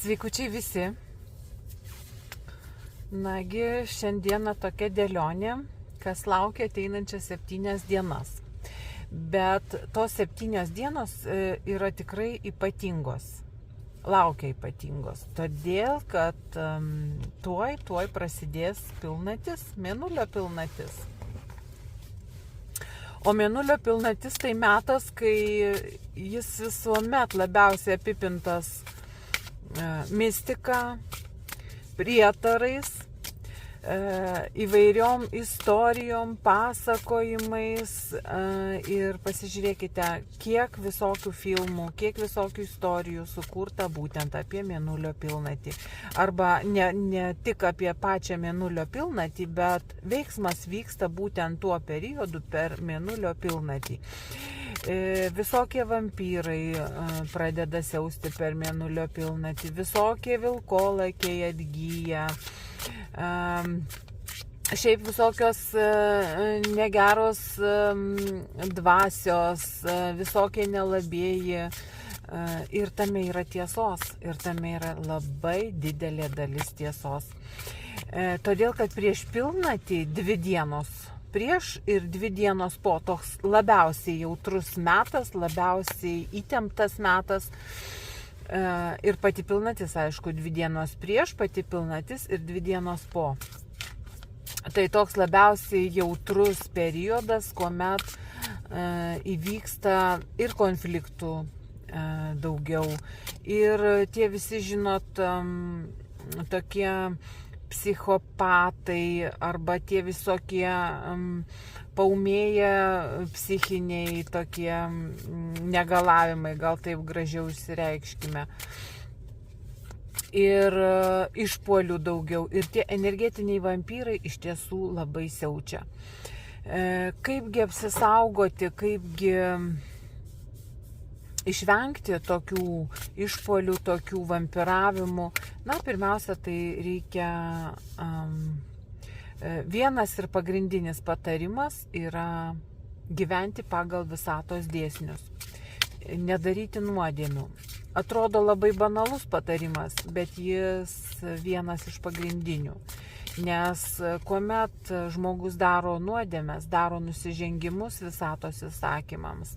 Sveikučiai visi. Nagi, šiandieną tokia dėlionė, kas laukia ateinančias 7 dienas. Bet tos 7 dienos yra tikrai ypatingos. Laukia ypatingos. Todėl, kad tuoj prasidės pilnatis, mėnulio pilnatis. O mėnulio pilnatis tai metas, kai jis visuomet labiausiai apipintas mistika, prietarais, įvairiom istorijom, pasakojimais ir pasižiūrėkite, kiek visokių filmų, kiek visokių istorijų sukurta būtent apie mėnulio pilnatį. Arba ne tik apie pačią mėnulio pilnatį, bet veiksmas vyksta būtent tuo periodu per mėnulio pilnatį. Visokie vampyrai pradeda siausti per mėnulio pilnatį, visokie vilkolakiai atgyja, šiaip visokios negeros dvasios, visokie nelabieji, ir tame yra tiesos, ir tame yra labai didelė dalis tiesos. Todėl, kad prieš pilnatį 2 dienos prieš ir 2 dienos po, toks labiausiai jautrus metas, labiausiai įtemptas metas. Ir pati pilnatis, aišku, 2 dienos prieš, pati pilnatis ir 2 dienos po. Tai toks labiausiai jautrus periodas, kuomet įvyksta ir konfliktų daugiau. Ir tie visi, žinot, tokie psichopatai arba tie visokie paūmėję psichiniai tokie negalavimai, gal taip gražiau išsireikškime. Ir išpuolių daugiau. Ir tie energetiniai vampyrai iš tiesų labai siaučia. Kaipgi apsisaugoti, kaipgi išvengti tokių išpuolių, tokių vampiravimų? Na, pirmiausia, tai reikia... Vienas ir pagrindinis patarimas yra gyventi pagal visatos dėsnius. Nedaryti nuodėmių. Atrodo labai banalus patarimas, bet jis vienas iš pagrindinių. Nes kuomet žmogus daro nuodėmes, daro nusižengimus visatos įsakymams,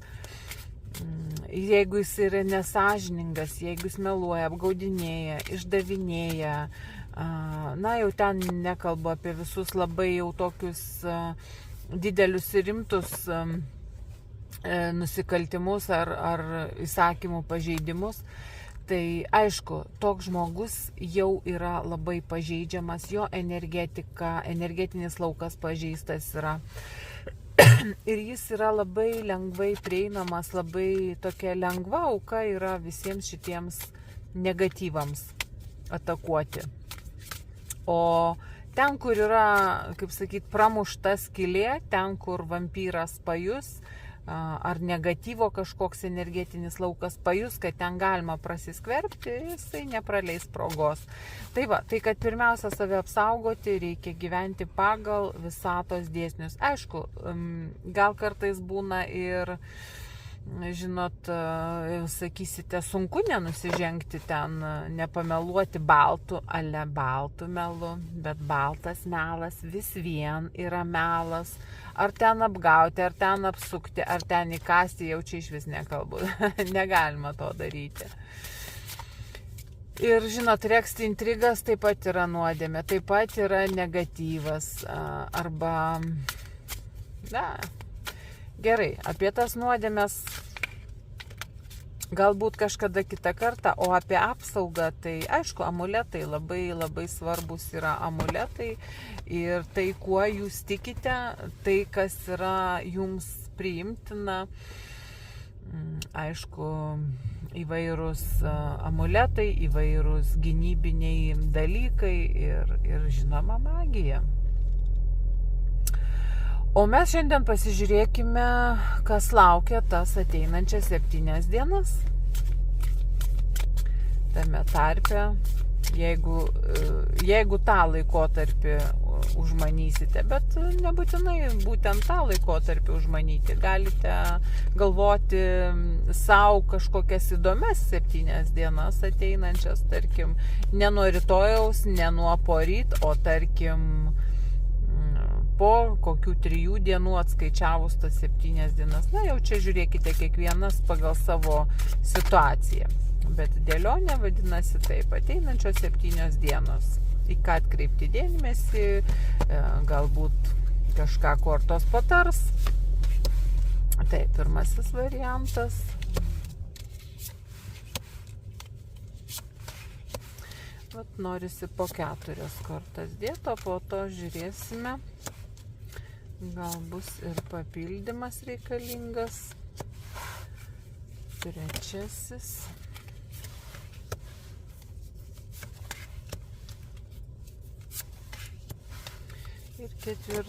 jeigu jis yra nesąžiningas, jeigu jis meluoja, apgaudinėja, išdavinėja, na jau ten nekalbu apie visus labai jau tokius didelius ir rimtus nusikaltimus ar įsakymų pažeidimus, tai aišku, toks žmogus jau yra labai pažeidžiamas, jo energetinis laukas pažeistas yra. Ir jis yra labai lengvai prieinamas, labai tokia lengva auka yra visiems šitiems negatyvams atakuoti. O ten, kur yra, kaip sakyt, pramušta skylė, ten, kur vampyras pajus, ar negatyvo kažkoks energetinis laukas pajus, kad ten galima prasiskverbti, jisai nepraleis progos. Tai va, tai kad pirmiausia save apsaugoti, reikia gyventi pagal visatos dėsnius. Aišku, gal kartais būna ir, žinot, sakysite, sunku nenusižengti ten, nepameluoti baltų melu, bet baltas melas vis vien yra melas. Ar ten apgauti, ar ten apsukti, ar ten įkasti, jau čia iš vis nekalbu. Negalima to daryti. Ir, žinot, regzti intrigas taip pat yra nuodėmė, taip pat yra negatyvas. Arba, na, gerai, apie tas nuodėmės galbūt kažkada kitą kartą, o apie apsaugą, tai aišku, amuletai, labai svarbus yra amuletai ir tai, kuo jūs tikite, tai, kas yra jums priimtina, aišku, įvairūs amuletai, įvairūs gynybiniai dalykai ir žinoma magija. O mes šiandien pasižiūrėkime, kas laukia tas ateinančias 7 dienas. Tame tarpe, jeigu tą laikotarpį užmanysite, bet nebūtinai būtent tą laikotarpį užmanyti. Galite galvoti savo kažkokias įdomias 7 dienas ateinančias, tarkim, ne nuo rytojaus, ne nuo poryt, o tarkim po kokių 3 dienų atskaičiavus tas 7 dienas. Na, jau čia žiūrėkite kiekvienas pagal savo situaciją. Bet dėlionė vadinasi taip, ateinančios 7 dienos. Į ką atkreipti dėmesį, galbūt kažką kortos patars. Tai pirmasis variantas. Vat norisi po 4 kortas dėti, o po to žiūrėsime. Gal bus ir papildymas reikalingas. Trečiasis. Ir 4.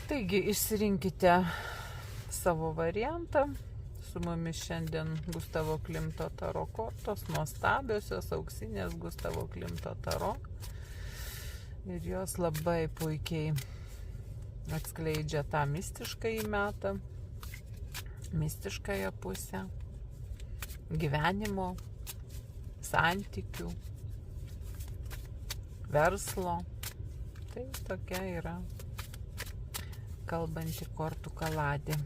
Taigi, išsirinkite savo variantą. Su mumis šiandien Gustavo Klimto taro kortos, nuostabiosios auksinės Gustavo Klimto taro. Ir jos labai puikiai atskleidžia tą mistiškąjį metą, mistiškąją pusę, gyvenimo, santykių, verslo. Tai tokia yra kalbanti kortų kaladė.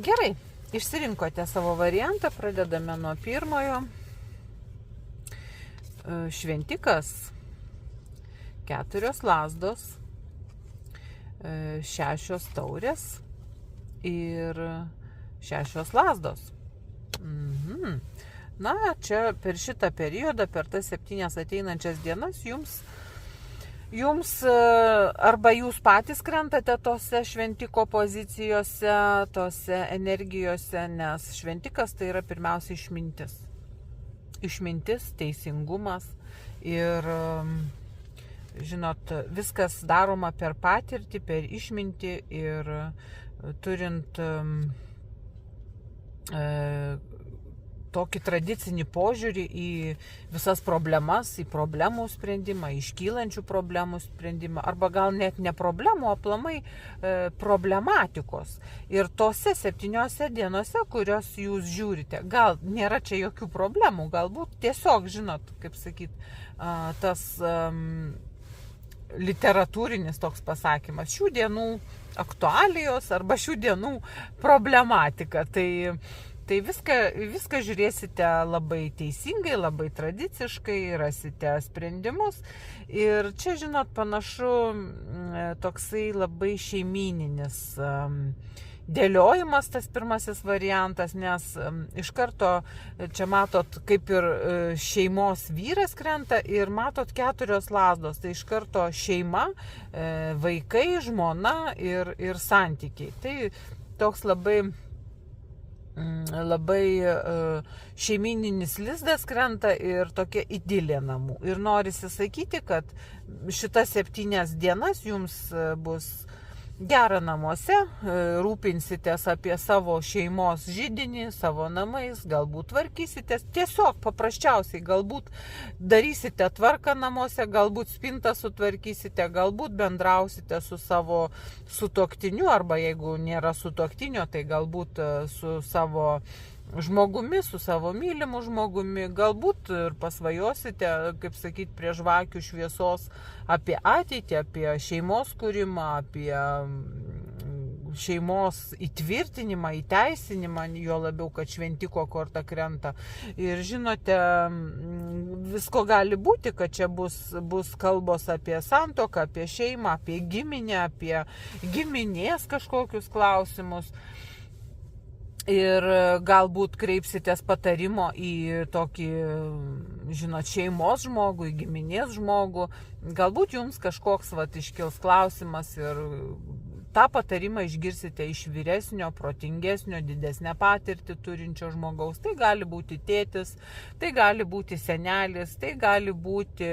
Gerai, išsirinkote savo variantą, pradedame nuo pirmojo. Šventikas, 4 lazdos, 6 taurės ir 6 lazdos. Na, čia per šitą periodą, per tas 7 ateinančias dienas jums arba jūs patys krentate tose šventiko pozicijose, tose energijose, nes šventikas tai yra pirmiausia išmintis. Išmintis, teisingumas ir, žinot, viskas daroma per patirtį, per išmintį ir turint tokį tradicinį požiūrį į visas problemas, į problemų sprendimą, iškylančių problemų sprendimą, arba gal net ne problemų, o aplamai problematikos. Ir tose 7 dienose, kurios jūs žiūrite, gal nėra čia jokių problemų, galbūt tiesiog, žinot, kaip sakyt, tas literatūrinis toks pasakymas, šių dienų aktualijos arba šių dienų problematika. Tai viską žiūrėsite labai teisingai, labai tradiciškai, rasite sprendimus. Ir čia, žinot, panašu toksai labai šeimyninis dėliojimas, tas pirmasis variantas, nes iš karto čia matot, kaip ir šeimos vyras krenta ir matot 4 lazdos. Tai iš karto šeima, vaikai, žmona ir santykiai. Tai toks labai šeimininis lizdas krenta ir tokia idilė namų. Ir norisi sakyti, kad šitas 7 dienas jums bus gera namuose, rūpinsitės apie savo šeimos židinį, savo namais, galbūt tvarkysitės, tiesiog paprasčiausiai, galbūt darysite tvarką namuose, galbūt spintą sutvarkysite, galbūt bendrausite su savo sutuoktiniu, arba jeigu nėra sutuoktinio, tai galbūt su savo žmogumi, su savo mylimu žmogumi, galbūt ir pasvajosite, kaip sakyti, prie žvakių šviesos apie ateitį, apie šeimos kūrimą, apie šeimos įtvirtinimą, įteisinimą, jo labiau, kad šventiko korta krenta. Ir žinote, visko gali būti, kad čia bus kalbos apie santuoką, apie šeimą, apie giminę, apie giminės kažkokius klausimus. Ir galbūt kreipsitės patarimo į tokį, žinot, šeimos žmogų, į giminės žmogų. Galbūt jums kažkoks iškils klausimas ir tą patarimą išgirsite iš vyresnio, protingesnio, didesnę patirtį turinčio žmogaus. Tai gali būti tėtis, tai gali būti senelis, tai gali būti,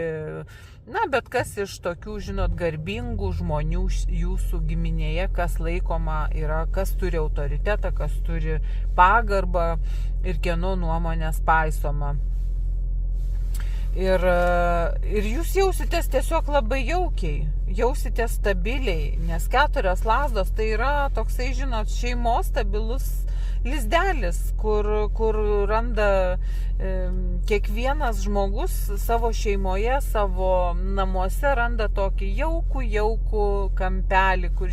bet kas iš tokių, garbingų žmonių jūsų giminėje, kas laikoma yra, kas turi autoritetą, kas turi pagarbą ir kieno nuomonės paisoma. Ir jūs jausitės tiesiog labai jaukiai, jausitės stabiliai, nes 4 lazdos tai yra toksai, šeimos stabilus lizdelis, kur randa kiekvienas žmogus savo šeimoje, savo namuose randa tokį jaukų kampelį, kur,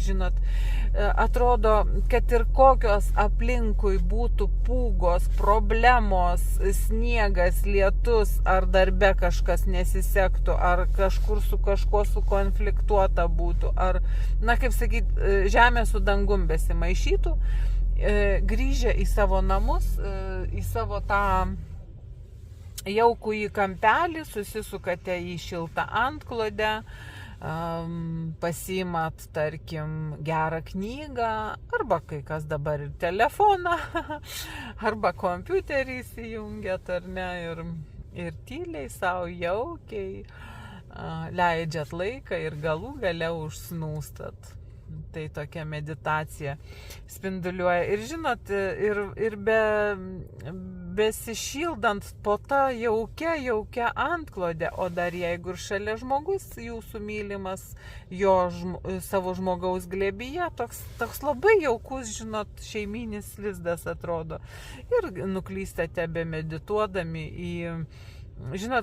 atrodo, kad ir kokios aplinkui būtų pūgos, problemos, sniegas, lietus, ar darbe kažkas nesisektų, ar kažkur su kažkuo sukonfliktuota būtų, ar, žemė su dangum besimaišytų, grįžę į savo namus, į savo tą jaukų į kampelį, susisukate į šiltą antklodę, pasiimat, tarkim, gerą knygą, arba kai kas dabar ir telefoną, arba kompiuterį įsijungiat, ar ne, ir tyliai savo jaukiai leidžiat laiką ir galų gale užsnūstat. Tai tokia meditacija spinduliuoja. Ir ir besišildant po tą jaukia antklodę, o dar jeigu ir šalia žmogus jūsų mylimas, savo žmogaus glėbyje, toks labai jaukus, šeiminis lizdas atrodo. Ir nuklystate bemedituodami į,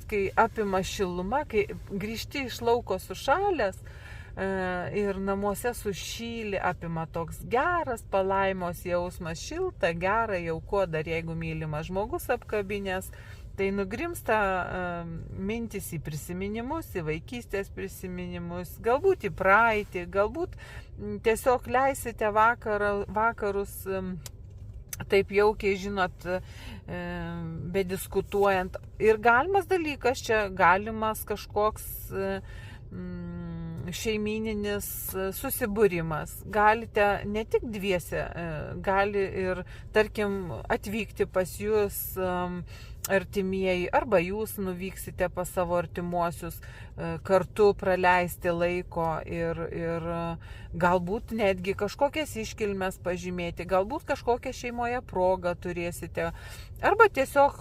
kai apima šiluma, kai grįžti iš lauko sušalęs, ir namuose sušyli, apima toks geras palaimos jausmas, šilta, gera, jauku, dar jeigu mylimas žmogus apkabinės, tai nugrimsta mintis į prisiminimus, į vaikystės prisiminimus, galbūt į praeitį, galbūt tiesiog leisite vakarus taip jaukiai, bediskutuojant. Ir galimas dalykas čia, galimas kažkoks šeimyninis susibūrimas. Galite ne tik dviese, gali ir, tarkim, atvykti pas jūs artimieji, arba jūs nuvyksite pas savo artimuosius, kartu praleisti laiko ir galbūt netgi kažkokias iškilmes pažymėti, galbūt kažkokią šeimoje progą turėsite, arba tiesiog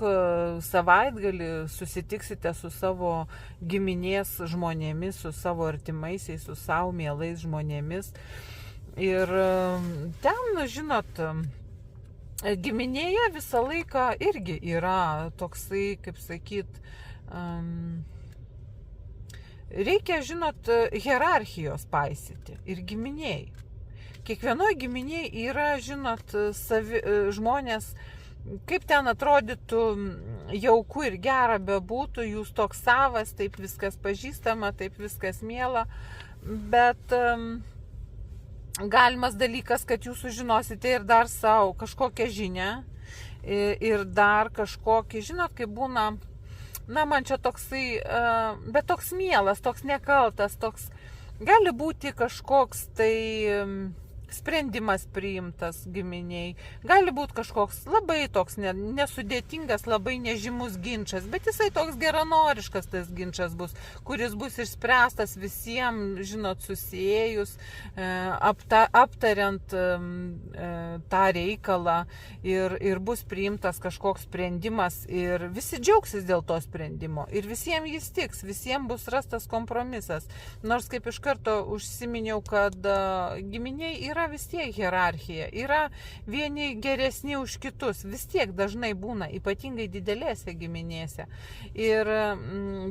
savaitgalį susitiksite su savo giminės žmonėmis, su savo artimaisiais, su savo mielais žmonėmis. Ir ten, giminėje visą laiką irgi yra toksai, kaip sakyt, reikia, hierarchijos paisyti ir giminėj. Kiekvienoje giminėj yra, žmonės, kaip ten atrodytų jauku ir gera bebūtų, jūs toks savas, taip viskas pažįstama, taip viskas miela, bet galimas dalykas, kad jūs sužinosite ir dar savo kažkokią žinią ir dar kažkokį, kaip būna, man čia toksai, bet toks mielas, toks nekaltas, toks, gali būti kažkoks tai sprendimas priimtas giminiai, gali būti kažkoks labai toks nesudėtingas, labai nežymus ginčas, bet jisai toks geranoriškas tas ginčas bus, kuris bus išspręstas visiems, susiejus, aptariant tą reikalą ir bus priimtas kažkoks sprendimas ir visi džiaugsis dėl to sprendimo ir visiems jis tiks, visiems bus rastas kompromisas. Nors kaip iš karto užsiminiau, kad giminiai yra vis tiek hierarchija, yra vieni geresni už kitus, vis tiek dažnai būna, ypatingai didelėse giminėse. Ir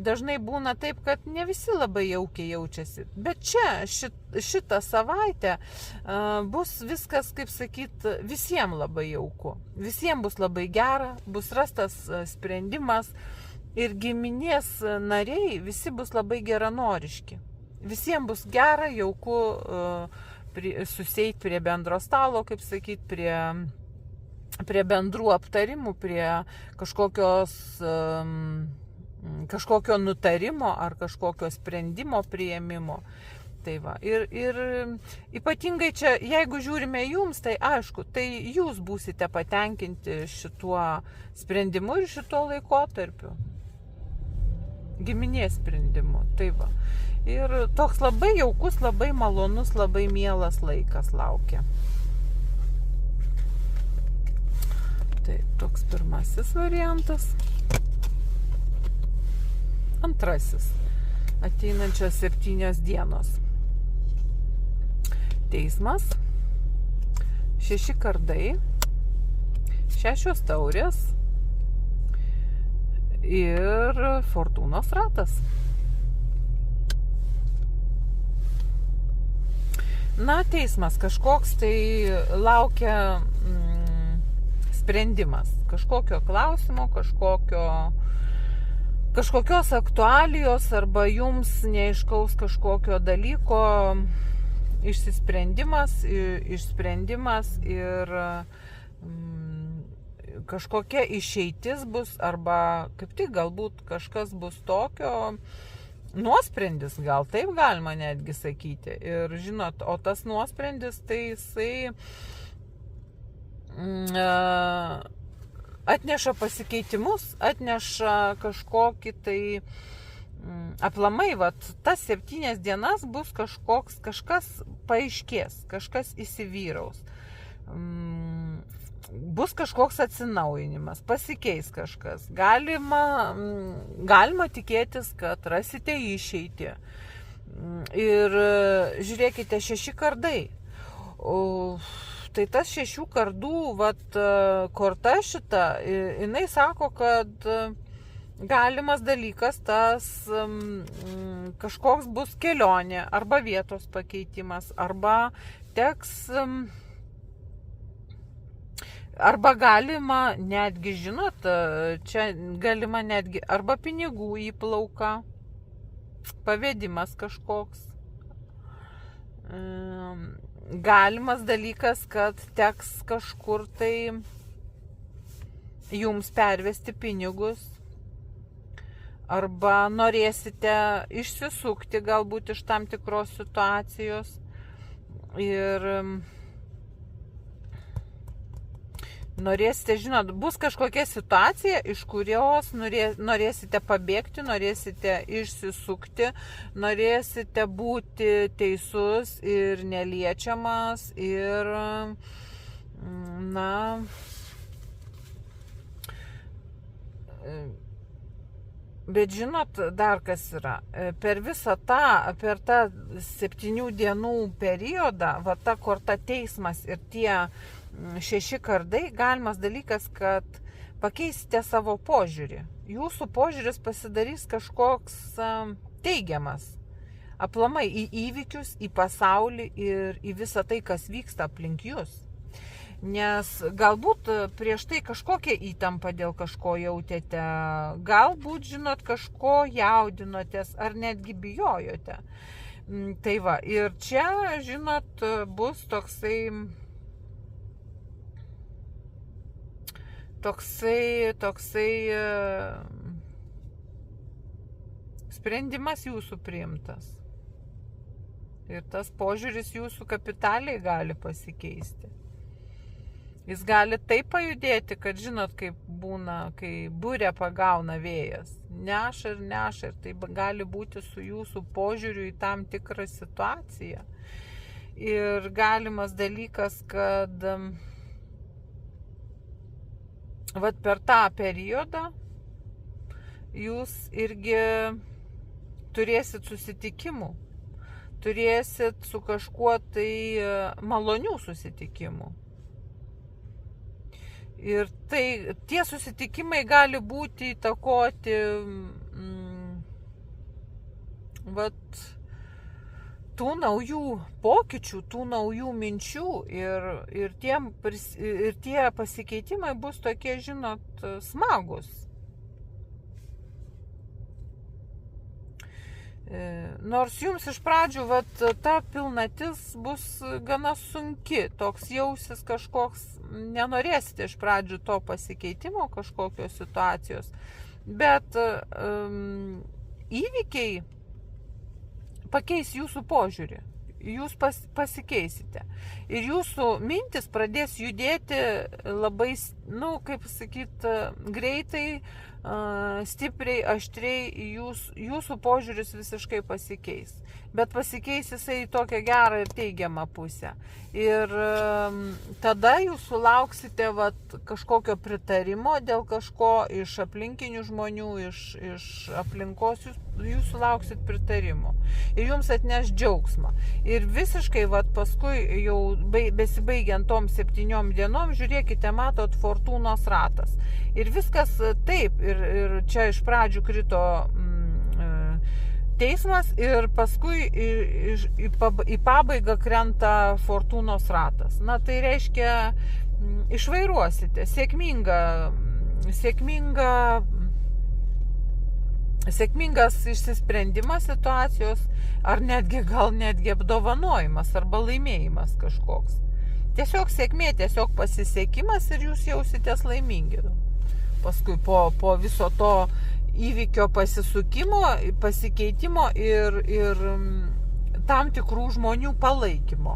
dažnai būna taip, kad ne visi labai jaukiai jaučiasi. Bet čia, šitą savaitę bus viskas, kaip sakyt, visiems labai jauku. Visiems bus labai gera, bus rastas sprendimas ir giminės nariai visi bus labai geranoriški. Visiems bus gera, jauku, suseit prie bendro stalo, kaip sakyt, prie bendrų aptarimų, prie kažkokio nutarimo ar kažkokio sprendimo priėmimo. Tai va, ir ypatingai čia, jeigu žiūrime jums, tai aišku, tai jūs būsite patenkinti šituo sprendimu ir šituo laikotarpiu. Giminės sprendimu, tai va. Ir toks labai jaukus, labai malonus, labai mielas laikas laukia. Tai toks pirmasis variantas. Antrasis. Ateinančios 7 dienos. Teismas, 6 kardai, 6 taurės ir fortūnos ratas. Na, teismas kažkoks tai laukia sprendimas, kažkokio klausimo, kažkokios aktualijos arba jums neaiškaus kažkokio dalyko išsprendimas ir kažkokia išeitis bus arba kaip tik galbūt kažkas bus tokio, nuosprendis, gal taip galima netgi sakyti. Ir žinot, o tas nuosprendis tai jisai atneša pasikeitimus, atneša kažkokį tai aplamai, tas 7 dienas bus kažkas paaiškės, kažkas įsivyraus. Bus kažkoks atsinaujinimas, pasikeis kažkas. Galima tikėtis, kad rasite išeitį. Ir žiūrėkite, 6 kardai. Tai tas 6 kardų, korta šita, jinai sako, kad galimas dalykas tas kažkoks bus kelionė arba vietos pakeitimas, arba teks, arba galima netgi, žinot, čia galima netgi arba pinigų įplauka, pavedimas kažkoks. Galimas dalykas, kad teks kažkur tai jums pervesti pinigus. Arba norėsite išsisukti galbūt iš tam tikros situacijos ir norėsite, žinot, bus kažkokia situacija, iš kurios norėsite pabėgti, norėsite išsisukti, norėsite būti teisus ir neliečiamas ir, bet žinot, dar kas yra, per tą 7 dienų periodą, ta korta teismas ir tie 6 kardai, galimas dalykas, kad pakeisite savo požiūrį. Jūsų požiūris pasidarys kažkoks teigiamas. Aplamai į įvykius, į pasaulį ir į visą tai, kas vyksta aplink jūs. Nes galbūt prieš tai kažkokią įtampą dėl kažko jautėte, galbūt, žinot, kažko jaudinotės ar netgi bijojote. Tai va, ir čia, žinot, bus toksai sprendimas jūsų priimtas. Ir tas požiūris jūsų kapitaliai gali pasikeisti. Jis gali taip pajudėti, kad žinot, kaip būna, kai burę pagauna vėjas. Neša ir tai gali būti su jūsų požiūriu į tam tikrą situaciją. Ir galimas dalykas, kad per tą periodą jūs irgi turėsit susitikimų. Turėsit su kažkuo tai malonių susitikimų. Ir tie susitikimai gali būti įtakoti tų naujų pokyčių, tų naujų minčių ir tie pasikeitimai bus tokie, žinot, smagus. Nors jums iš pradžių ta pilnatis bus gana sunki, toks jausis kažkoks, nenorėsite iš pradžių to pasikeitimo, kažkokios situacijos, bet įvykiai pakeis jūsų požiūrį. Jūs pasikeisite. Ir jūsų mintis pradės judėti labai, kaip sakyt, greitai, stipriai, aštriai, jūsų požiūris visiškai pasikeis. Bet pasikeis jisai į tokią gerą ir teigiamą pusę. Ir tada jūs sulauksite kažkokio pritarimo dėl kažko iš aplinkinių žmonių, iš aplinkos, jūs sulauksit pritarimo. Ir jums atneš džiaugsmą. Ir visiškai paskui jau besibaigiant tom 7 dienom, žiūrėkite, matot, fortūnos ratas. Ir viskas taip, ir čia iš pradžių krito teismas ir paskui į pabaigą krenta fortūnos ratas. Tai reiškia, išvairuosite sėkmingas išsisprendimas situacijos, ar gal netgi apdovanojimas arba laimėjimas kažkoks. Tiesiog sėkmė, tiesiog pasisekimas ir jūs jausitės laimingi. Paskui po viso to įvykio pasisukimo, pasikeitimo ir tam tikrų žmonių palaikymo.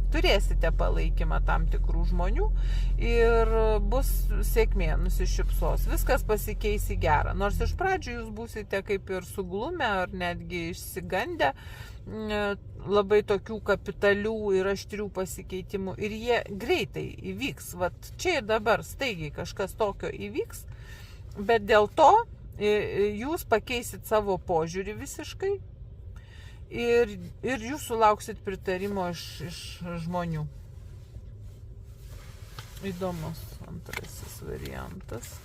Turėsite palaikymą tam tikrų žmonių ir bus sėkmė, nusišypsos. Viskas pasikeis į gerą. Nors iš pradžių jūs būsite kaip ir suglumę ar netgi išsigandę labai tokių kapitalių ir aštrių pasikeitimų. Ir jie greitai įvyks. Čia ir dabar staigiai kažkas tokio įvyks, bet dėl to jūs pakeisit savo požiūrį visiškai ir jūs sulauksit pritarimo iš žmonių. Įdomus antrasis variantas.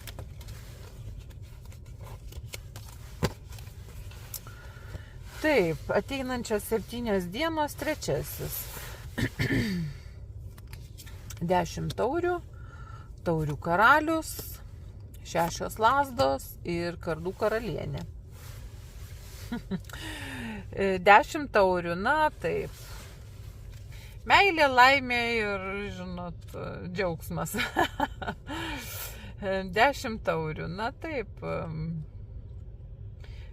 Taip, ateinančios 7 dienos, 3. 10 taurių, taurių karalius, 6 lazdos ir kardų karalienė. 10 taurių, taip. Meilė, laimė ir, džiaugsmas. 10 taurių, taip.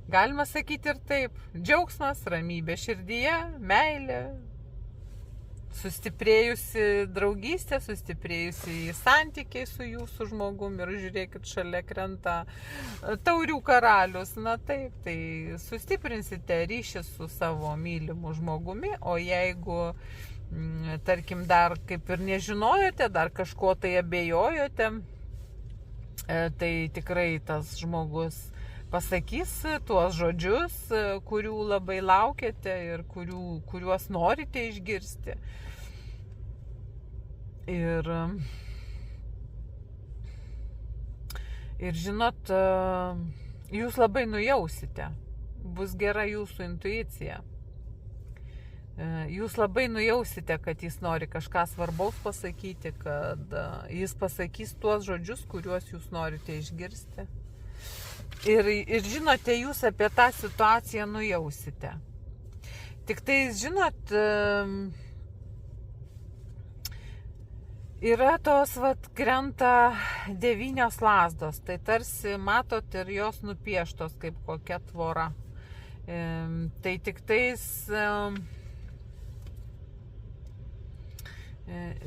Galima sakyti ir taip. Džiaugsmas, ramybė širdyje, meilė, sustiprėjusi draugystė, sustiprėjusi santykiai su jūsų žmogum ir žiūrėkit, šalia krenta taurių karalius. Taip, tai sustiprinsite ryšį su savo mylimu žmogumi, o jeigu, tarkim, dar kaip ir nežinojote, dar kažko tai abejojote, tai tikrai tas žmogus pasakys tuos žodžius, kurių labai laukiate ir kuriuos norite išgirsti. Ir žinot, jūs labai nujausite, bus gera jūsų intuicija. Jūs labai nujausite, kad jis nori kažką svarbaus pasakyti, kad jis pasakys tuos žodžius, kuriuos jūs norite išgirsti. Ir žinote, jūs apie tą situaciją nujausite. Tik tai, žinot, yra tos, krenta 9 lazdos. Tai tarsi, matot, ir jos nupieštos kaip kokia tvora. Tai tik tais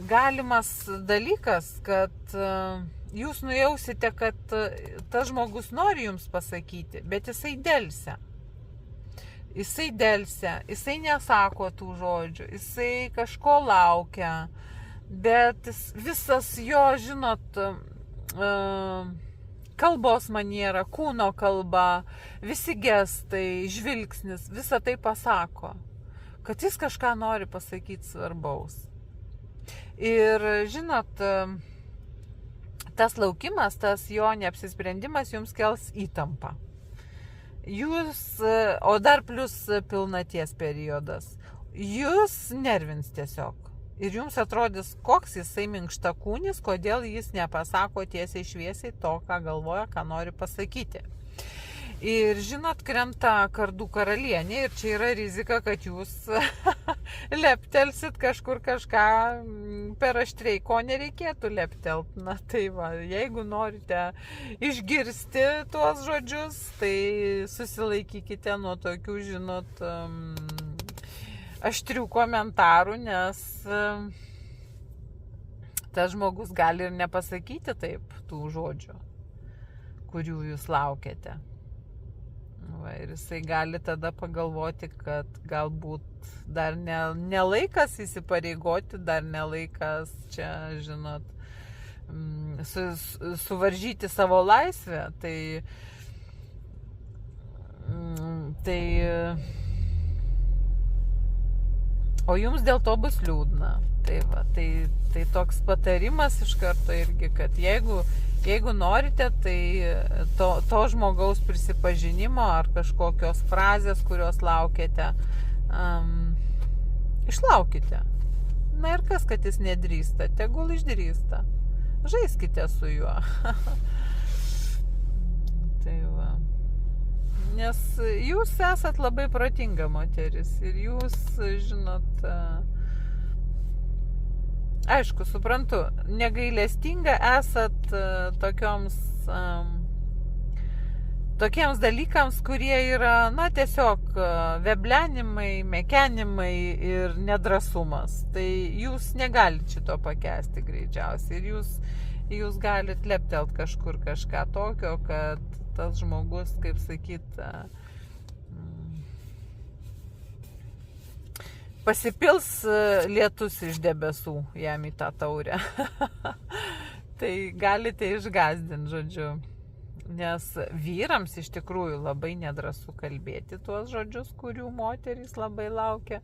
galimas dalykas, kad jūs nujausite, kad tas žmogus nori jums pasakyti, bet jisai delsia. Jisai nesako tų žodžių, jisai kažko laukia, bet visas jo, žinot, kalbos maniera, kūno kalba, visi gestai, žvilgsnis, visa tai pasako, kad jis kažką nori pasakyti svarbaus. Ir žinot, tas laukimas, tas jo neapsisprendimas jums kels įtampą. O dar plus pilnaties periodas. Jūs nervins tiesiog. Ir jums atrodys, koks jisai minkštakūnis, kodėl jis nepasako tiesiai šviesiai to, ką galvoja, ką nori pasakyti. Ir žinot, krenta kardų karalienė ir čia yra rizika, kad jūs leptelsit kažkur kažką per aštriai, ko nereikėtų leptelt. Tai jeigu norite išgirsti tuos žodžius, tai susilaikykite nuo tokių, žinot, aštrių komentarų, nes tas žmogus gali ir nepasakyti taip tų žodžių, kurių jūs laukiate. Va, ir jisai gali tada pagalvoti, kad galbūt dar ne laikas įsipareigoti, dar ne laikas čia, žinot, suvaržyti savo laisvę. O jums dėl to bus liūdna. Tai toks patarimas iš karto irgi, kad jeigu norite, tai to žmogaus prisipažinimo ar kažkokios frazės, kurios laukiate, išlaukite. Na ir kas, kad jis nedrįsta, tegul išdrįsta. Žaiskite su juo. Tai va. Nes jūs esat labai protinga moteris ir jūs, žinot, aišku, suprantu, negailestinga esat tokiems dalykams, kurie yra, na, tiesiog veblenimai, mekenimai ir nedrasumas. Tai jūs negalite šito pakęsti greičiausiai ir jūs galite leptelt kažkur kažką tokio, kad tas žmogus, kaip sakyt, pasipils lietus iš debesų jam į tą taurę. Tai galite išgąsdinti, žodžiu. Nes vyrams iš tikrųjų labai nedrąsu kalbėti tuos žodžius, kurių moterys labai laukia.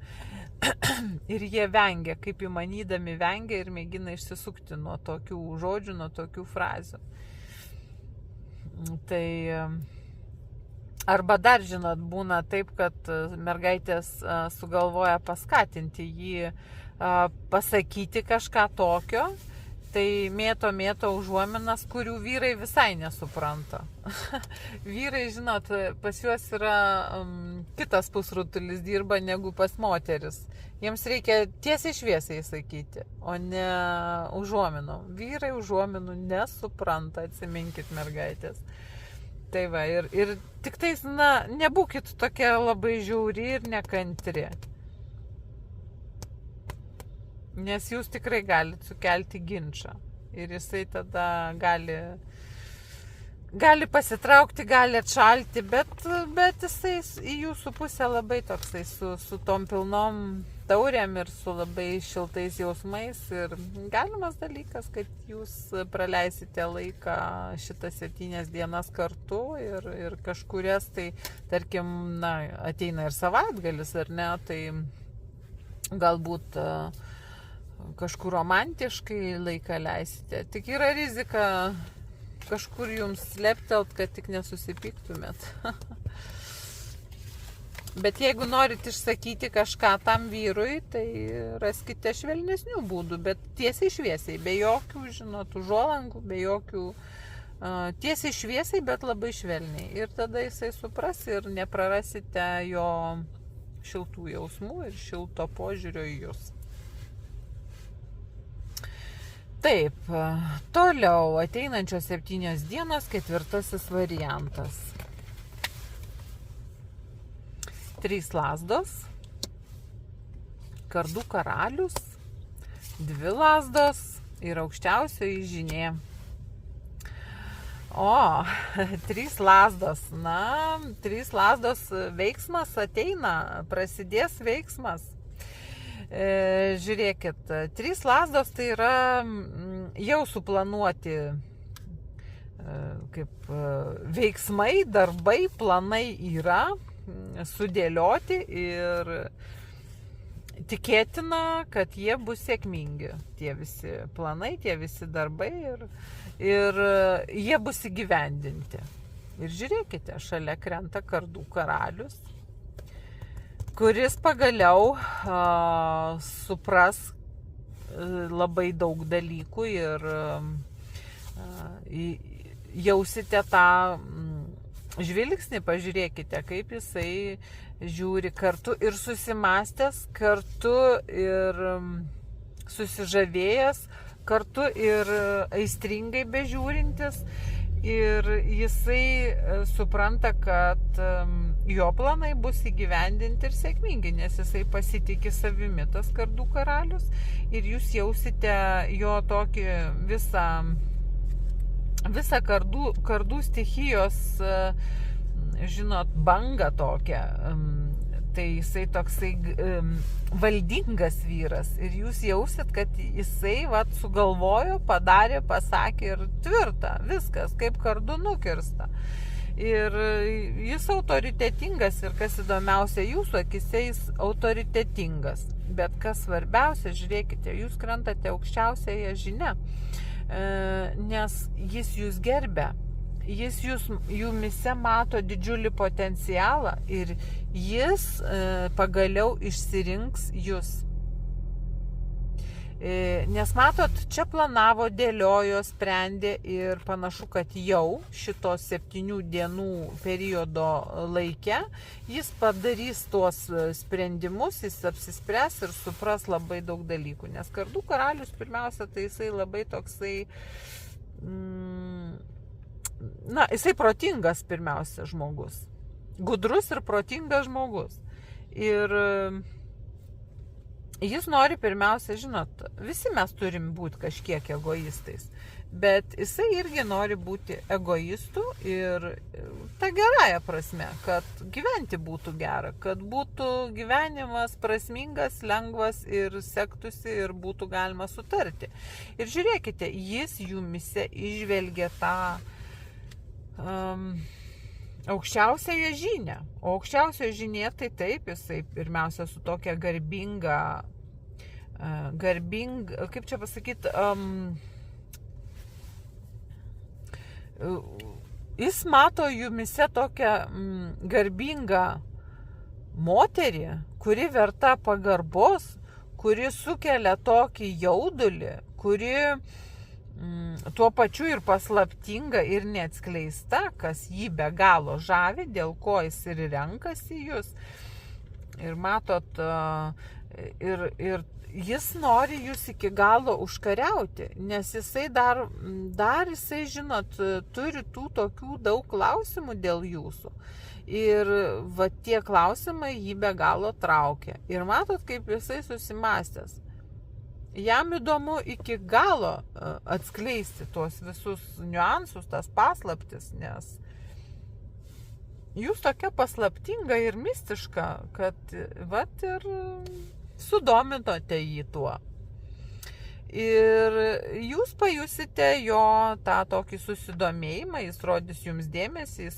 Ir jie vengia, kaip įmanydami vengia ir mėgina išsisukti nuo tokių žodžių, nuo tokių frazių. Tai arba dar, žinot, būna taip, kad mergaitės sugalvoja paskatinti jį pasakyti kažką tokio, tai mėto užuominas, kurių vyrai visai nesupranta. Vyrai, žinot, pas juos yra kitas pusrutulis dirba negu pas moteris. Jiems reikia tiesiai šviesiai sakyti, o ne užuominų. Vyrai užuominų nesupranta, atsiminkit mergaitės. Tai va, ir tik tais, na, nebūkit tokia labai žiauri ir nekantri. Nes jūs tikrai galite sukelti ginčą. Ir jisai tada gali pasitraukti, gali atšalti, bet jisai į jūsų pusę labai toksai su tom pilnom taurėm ir su labai šiltais jausmais. Ir galimas dalykas, kad jūs praleisite laiką šitas 7 dienas kartu ir kažkurias, tai tarkim, na, ateina ir savaitgalis, ar ne, tai galbūt kažkur romantiškai laiką leisite. Tik yra rizika kažkur jums leptelt, kad tik nesusipyktumėt. Bet jeigu norit išsakyti kažką tam vyrui, tai raskite švelnesnių būdų, bet tiesiai šviesiai, be jokių, žinot, užuolankų, be jokių, tiesiai šviesiai, bet labai švelniai. Ir tada jisai supras ir neprarasite jo šiltų jausmų ir šilto požiūrio į jūs. Taip, toliau ateinančios 7 dienos, 4 variantas. 3 lazdos, kardų karalius, 2 lazdos ir aukščiausioji žynė. O, 3 lazdos, na, 3 lazdos veiksmas ateina, prasidės veiksmas. Žiūrėkit, 3 lazdos tai yra jau suplanuoti kaip veiksmai, darbai, planai yra sudėlioti ir tikėtina, kad jie bus sėkmingi. Tie visi planai, tie visi darbai ir jie bus įgyvendinti. Ir žiūrėkite, šalia krenta kardų karalius, kuris pagaliau supras labai daug dalykų ir jausite tą žvilgsnį, pažiūrėkite, kaip jisai žiūri kartu ir susimastęs, kartu ir susižavėjęs, kartu ir aistringai bežiūrintis Ir jisai supranta, kad jo planai bus įgyvendinti ir sėkmingi, nes jisai pasitikė savimi, tas kardų karalius, ir jūs jausite jo tokį visą kardų stichijos, žinot, bangą tokią. Tai jisai toksai valdingas vyras ir jūs jausit, kad jisai sugalvojo, padarė, pasakė ir tvirta, viskas kaip kardu nukirsta. Ir jis autoritetingas ir kas įdomiausia, jūsų akise jis autoritetingas. Bet kas svarbiausia, žiūrėkite, jūs krentate aukščiausiąją žinią, nes jis jūs gerbia. Jis jumise mato didžiulį potencialą ir jis pagaliau išsirinks jūs. Nes matot, čia planavo, dėliojo, sprendė ir panašu, kad jau šitos 7 dienų periodo laike jis padarys tuos sprendimus, jis apsispręs ir supras labai daug dalykų. Nes kardų karalius pirmiausia, tai jisai labai toksai... jisai protingas pirmiausia žmogus. Gudrus ir protingas žmogus. Ir jis nori pirmiausia, žinot, visi mes turim būti kažkiek egoistais, bet jisai irgi nori būti egoistų ir ta gerąja prasme, kad gyventi būtų gera, kad būtų gyvenimas prasmingas, lengvas ir sektųsi ir būtų galima sutarti. Ir žiūrėkite, jis jumise išvelgia tą aukščiausiąją žinią. O aukščiausioje žinė tai taip, jisai pirmiausia su tokia garbinga, kaip čia pasakyti, jis mato jumise tokią garbingą moterį, kuri verta pagarbos, kuri sukelia tokį jaudulį, kuri tuo pačiu ir paslaptinga ir neatskleista, kas jį be galo žavi, dėl ko jis ir renkasi jūs. Ir matot, ir jis nori jūs iki galo užkariauti, nes jisai dar jisai, žinot, turi tų tokių daug klausimų dėl jūsų. Ir tie klausimai jį be galo traukia. Ir matot, kaip jisai susimastęs. Jam įdomu iki galo atskleisti tuos visus niuansus, tas paslaptis, nes jūs tokia paslaptinga ir mistiška, kad ir sudominote jį tuo. Ir jūs pajusite jo tą tokį susidomėjimą, jis rodys jums dėmesį,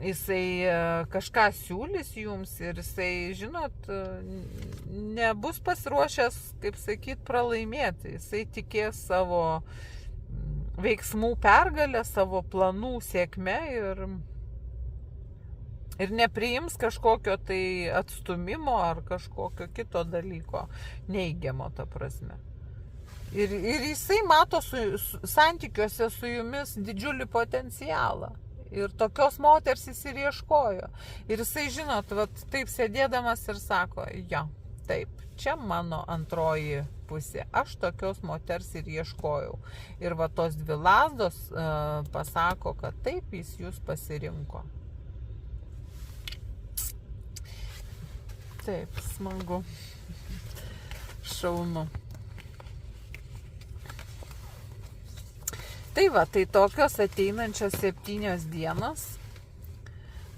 jisai kažką siūlys jums ir jisai, žinot, nebus pasiruošęs, kaip sakyt, pralaimėti. Jisai tikės savo veiksmų pergalę, savo planų sėkme ir nepriims kažkokio tai atstumimo ar kažkokio kito dalyko neigiamo, ta prasme. Ir jisai mato santykiuose su jumis didžiulį potencialą. Ir tokios moters jis ir ieškojo. Ir jisai, žinot, taip sėdėdamas ir sako, jo, taip, čia mano antroji pusė. Aš tokios moters ir ieškojau. Ir tos 2 lazdos pasako, kad taip jis jūs pasirinko. Taip, smagu. Šaunu. Tai tai tokios ateinančios 7 dienos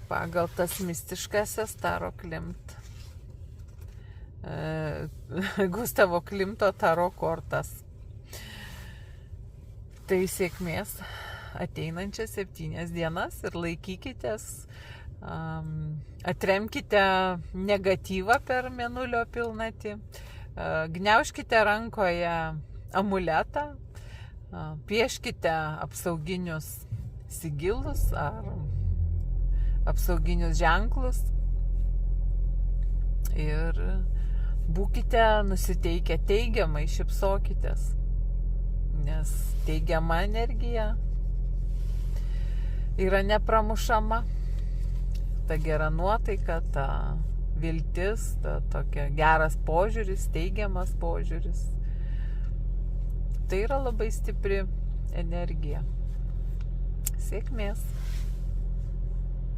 pagal tas mistiškasias Taro Klimt. Gustavo Klimto Taro kortas. Tai sėkmės ateinančias 7 dienas ir laikykitės, atremkite negatyvą per mėnulio pilnatį, gniaužkite rankoje amuletą, pieškite apsauginius sigilus ar apsauginius ženklus ir būkite nusiteikę teigiamai, šypsokitės, nes teigiama energija yra nepramušama, ta gera nuotaika, ta viltis, ta tokia geras požiūris, teigiamas požiūris. Tai yra labai stipri energija. Sėkmės.